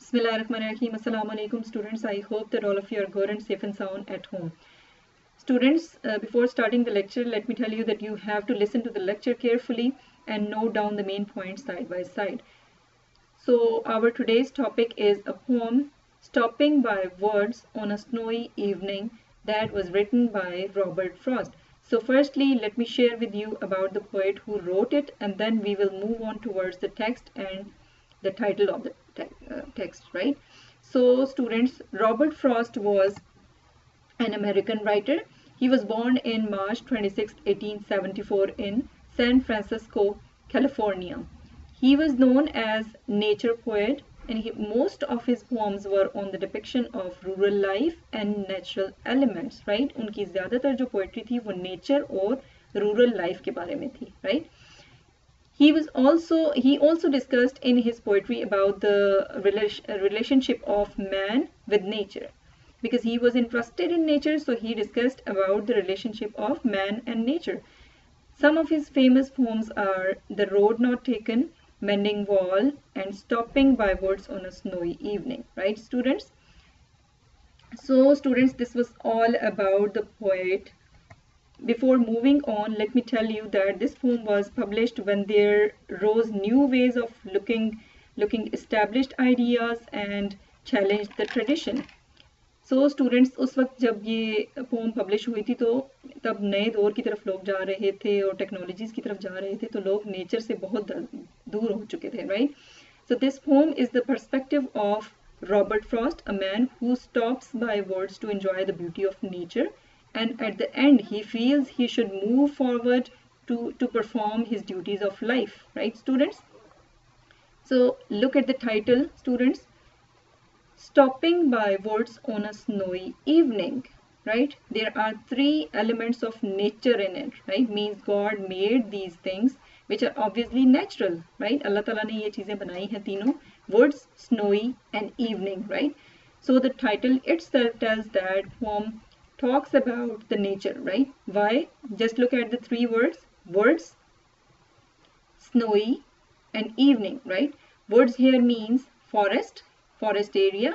Bismillahirrahmanirrahim. Assalamu alaikum students. I hope that all of you are good and safe and sound at home. Students, before starting the lecture, let me tell you that you have to listen to the lecture carefully and note down the main points side by side. So our today's topic is a poem, Stopping by Words on a Snowy Evening, that was written by Robert Frost. So firstly, let me share with you about the poet who wrote it, and then we will move on towards the text and the title of the text, right? So students, Robert Frost was an American writer. He was born in March 26, 1874 in San Francisco, California. He was known as nature poet, and most of his poems were on the depiction of rural life and natural elements, right? उनकी ज़्यादातर जो poetry थी वो nature और rural life के बारे में थी, right? He also discussed in his poetry about the relationship of man with nature. Because he was interested in nature, so he discussed about the relationship of man and nature. Some of his famous poems are The Road Not Taken, Mending Wall, and Stopping by Woods on a Snowy Evening, right students? So students, this was all about the poet. Before moving on, let me tell you that this poem was published when there rose new ways of looking established ideas and challenged the tradition. So students, उस वक्त जब ये poem publish हुई थी तो तब नए दौर की तरफ लोग जा रहे थे और technologies की तरफ जा रहे थे, तो लोग nature से बहुत दूर हो चुके थे, right? So this poem is the perspective of Robert Frost, a man who stops by words to enjoy the beauty of nature, and at the end he feels he should move forward to perform his duties of life, right students? So look at the title, students. Stopping by woods on a snowy evening, right? There are three elements of nature in it, right? Means God made these things which are obviously natural, right? Allah Ta'ala ने ये चीजें बनाई हैं तीनों, woods, snowy and evening, right? So the title itself tells that poem talks about the nature, right? Why? Just look at the three words, woods, snowy and evening, right? Woods here means forest area,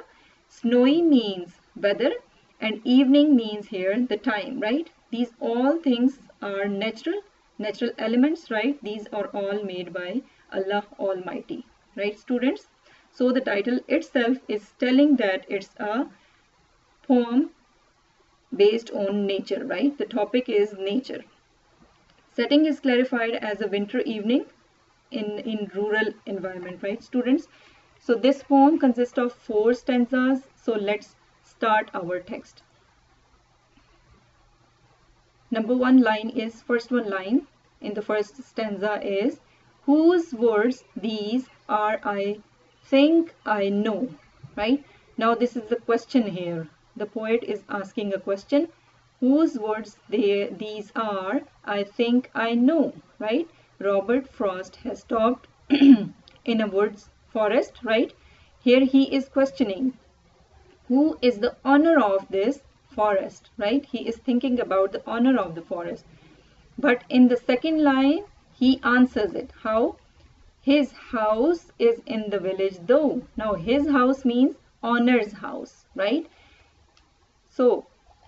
snowy means weather, and evening means here the time, right? These all things are natural elements, right? These are all made by Allah Almighty, right students? So the title itself is telling that it's a poem based on nature, right? The topic is nature. Setting is clarified as a winter evening in rural environment, right students? So this poem consists of 4 stanzas. So let's start our text. First one line in the first stanza is, whose words these are, I think I know, right? Now this is the question here. The poet is asking a question. Whose words these are, I think I know, right? Robert Frost has stopped in a woods forest, right? Here he is questioning who is the owner of this forest, right? He is thinking about the owner of the forest. But in the second line, he answers it. How? His house is in the village though. Now his house means owner's house, right? So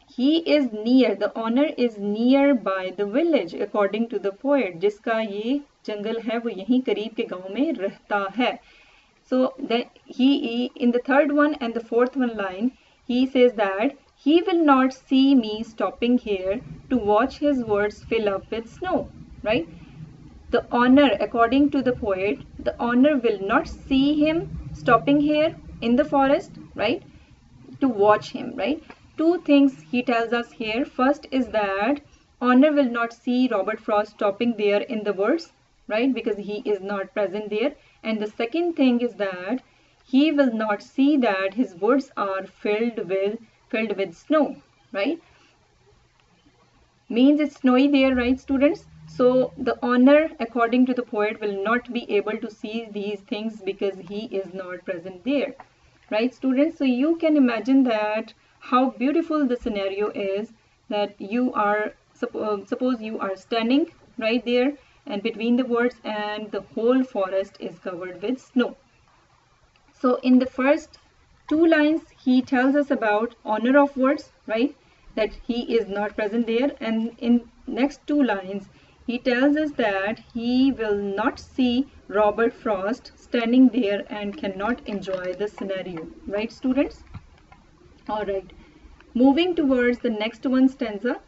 he is near, the owner is near by the village according to the poet. जिसका ये जंगल है वो यहीं करीब के गांव में रहता है. So then he in the third one and the fourth one line, he says that he will not see me stopping here to watch his words fill up with snow, right? The owner, according to the poet, the owner will not see him stopping here in the forest, right? To watch him, right? Two things he tells us here. First is that owner will not see Robert Frost stopping there in the woods, right? Because he is not present there. And the second thing is that he will not see that his woods are filled with snow, right? Means it's snowy there, right students? So the owner, according to the poet, will not be able to see these things because he is not present there, right students? So you can imagine that how beautiful the scenario is, that you are, suppose you are standing right there and between the woods and the whole forest is covered with snow. So in the first two lines, he tells us about honor of words, right? That he is not present there. And in next two lines, he tells us that he will not see Robert Frost standing there and cannot enjoy the scenario, right, students? All right. Moving towards the next one stanza.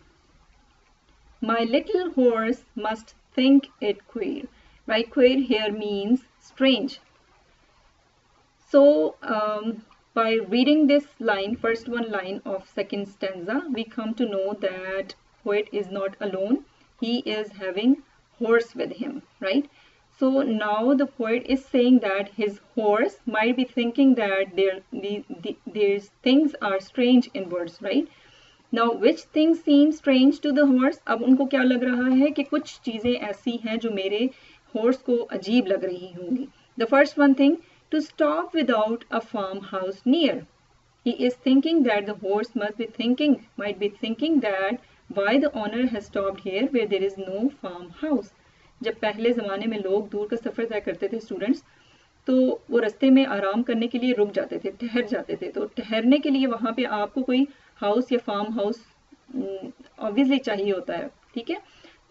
My little horse must think it queer, right? Queer here means strange. So by reading this line, first one line of second stanza, we come to know that poet is not alone. He is having horse with him, right? So now the poet is saying that his horse might be thinking that these things are strange in words, right? Now which things seem strange to the horse? अब उनको क्या लग रहा है कि कुछ चीजें ऐसी हैं जो मेरे horse को अजीब लग रही होंगी. The first one thing, to stop without a farmhouse near. He is thinking that the horse might be thinking that why the owner has stopped here where there is no farmhouse. जब पहले ज़माने में लोग दूर का सफ़र तय करते थे स्टूडेंट्स, तो वो रास्ते में आराम करने के लिए रुक जाते थे, ठहर जाते थे. तो ठहरने के लिए वहाँ पे आपको कोई हाउस या फार्म हाउस ऑब्वियसली चाहिए होता है, ठीक है?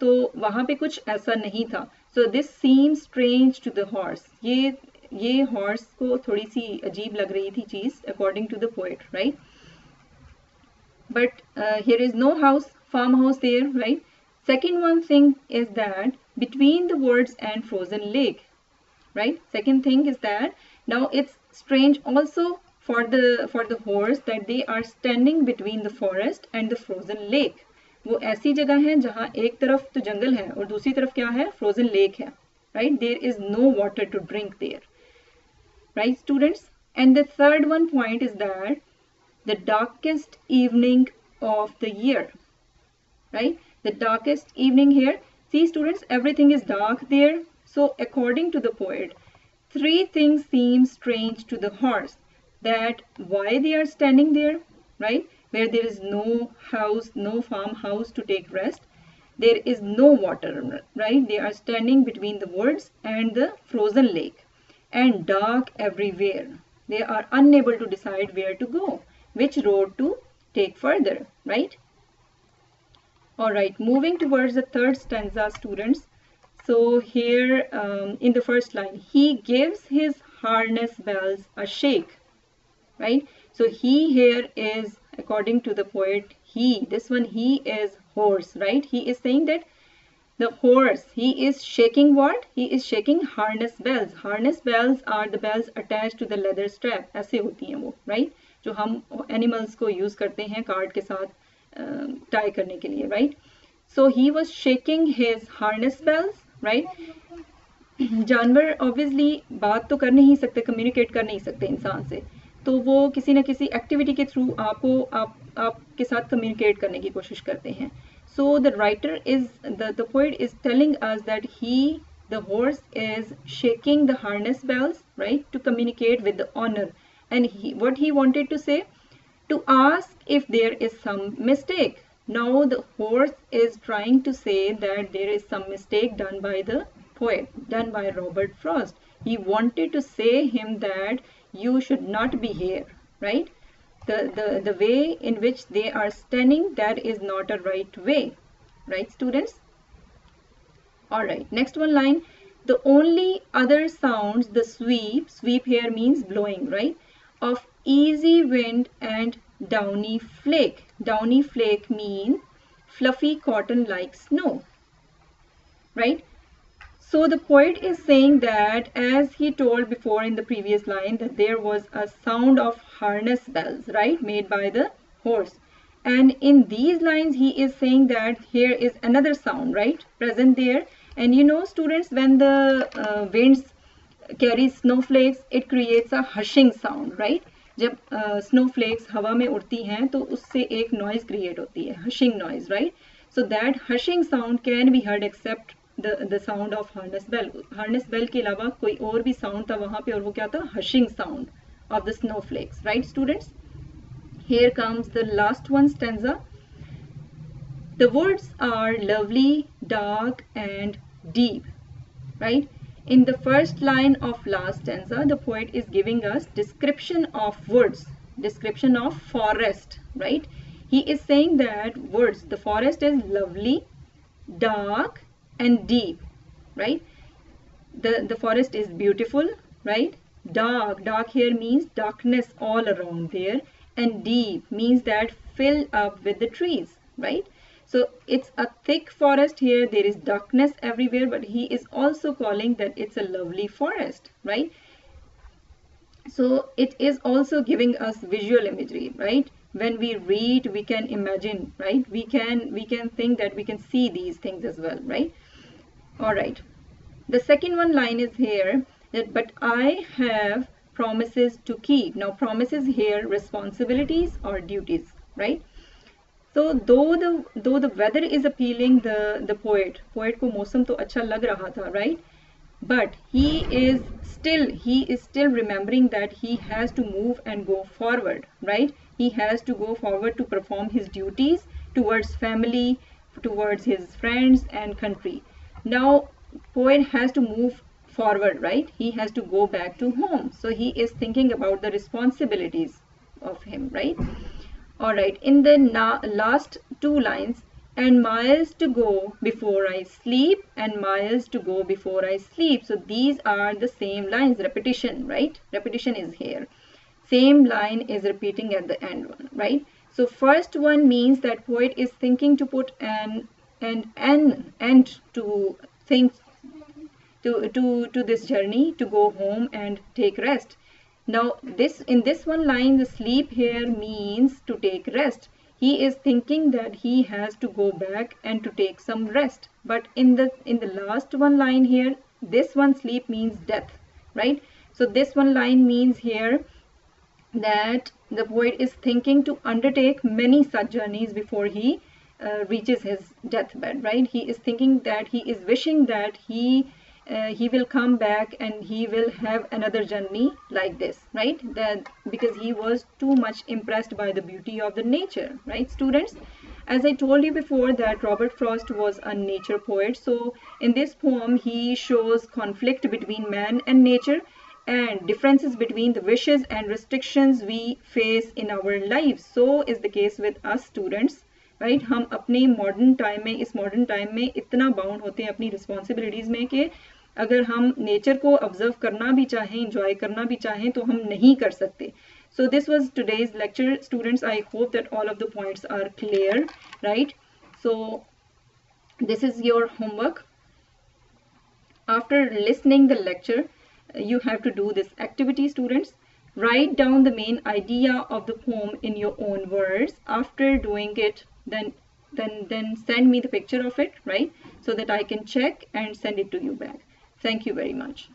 तो वहाँ पे कुछ ऐसा नहीं था. So this seem strange to the horse. ये हॉर्स को थोड़ी सी अजीब लग रही थी चीज according to the poet, right? But here is no house, farm house there, right? Second one thing is that between the words and frozen lake, right? Second thing is that now it's strange also for the horse that they are standing between the forest and the frozen lake. वो ऐसी जगह है जहाँ एक तरफ तो जंगल है और दूसरी तरफ क्या है? फ्रोजन लेक है, right? There is no water to drink there, right, students? And the third one point is that the darkest evening of the year, right? The darkest evening here. See, students, everything is dark there. So according to the poet, three things seem strange to the horse. That why they are standing there, right? Where there is no house, no farmhouse to take rest. There is no water, right? They are standing between the woods and the frozen lake. And dark everywhere. They are unable to decide where to go, which road to take further, right? All right, moving towards the third stanza, students. So here in the first line, he gives his harness bells a shake, right? So he here is, according to the poet, he is horse, right? He is saying that the horse, he is shaking what? He is shaking harness bells. Harness bells are the bells attached to the leather strap. ऐसे होती हैं वो, right? जो हम animals को use करते हैं card के साथ टाई करने के लिए, right? So he was shaking his harness bells, right? जानवर ऑब्वियसली बात तो कर नहीं सकते, कम्युनिकेट कर नहीं सकते इंसान से, तो वो किसी न किसी एक्टिविटी के थ्रू आपके साथ कम्युनिकेट करने की कोशिश करते हैं. So the writer is the poet is telling us that the horse is shaking the harness bells, right, to communicate with the owner. And what he wanted to say, to ask if there is some mistake. Now the horse is trying to say that there is some mistake done by the poet, done by Robert Frost. He wanted to say him that you should not be here, right? The way in which they are standing, that is not a right way, right, students? All right, next one line. The only other sounds, the sweep here means blowing, right, of easy wind and downy flake. Downy flake means fluffy cotton like snow, right? So the poet is saying that, as he told before in the previous line, that there was a sound of harness bells, right, made by the horse. And in these lines he is saying that here is another sound, right, present there. And you know, students, when the winds carry snowflakes, it creates a hushing sound, right? जब snowflakes हवा में उड़ती हैं तो उससे एक noise create होती है, hushing noise, right? So that hushing sound can be heard except the sound of harness bell. Harness bell के अलावा कोई और भी sound था वहाँ पे, और वो क्या था? Hushing sound of the snowflakes, right, students? Here comes the last one stanza. The woods are lovely, dark and deep, right? In the first line of last stanza, the poet is giving us description of woods, description of forest, right? He is saying that woods, the forest is lovely, dark and deep, right? The forest is beautiful, right? Dark here means darkness all around there, and deep means that filled up with the trees, right? So it's a thick forest here, there is darkness everywhere, but he is also calling that it's a lovely forest, right? So it is also giving us visual imagery, right? When we read, we can imagine, right? We can think that we can see these things as well, right? All right. The second one line is here that, but I have promises to keep. Now promises here, responsibilities or duties, right? So though the weather is appealing the poet को मौसम तो अच्छा लग रहा था, right? But he is still remembering that he has to move and go forward, right? He has to go forward to perform his duties towards family, towards his friends and country. Now poet has to move forward, right? He has to go back to home. So he is thinking about the responsibilities of him, right? All right, in the last two lines, and miles to go before I sleep, and miles to go before I sleep. So these are the same lines, repetition, right? Repetition is here. Same line is repeating at the end one, right? So first one means that poet is thinking to put an end to things, to this journey, to go home and take rest. Now in this one line, the sleep here means to take rest. He is thinking that he has to go back and to take some rest. But in the last one line here, this one sleep means death, right? So this one line means here that the poet is thinking to undertake many such journeys before he reaches his deathbed, right? He is thinking that he is wishing that he will come back and he will have another journey like this, right? That because he was too much impressed by the beauty of the nature, right, students? As I told you before that Robert Frost was a nature poet. So in this poem he shows conflict between man and nature and differences between the wishes and restrictions we face in our lives. So is the case with us students, right हम अपने modern time में इस modern time में इतना bound होते हैं अपनी responsibilities में कि अगर हम नेचर को ऑब्जर्व करना भी चाहें इंजॉय करना भी चाहें तो हम नहीं कर सकते. So this was today's lecture, students. I hope that all of the points are clear, right? So this is your homework. After listening the lecture, you have to do this activity, students. Write down the main idea of the poem in your own words. After doing it, then send me the picture of it, right? So that I can check and send it to you back. Thank you very much.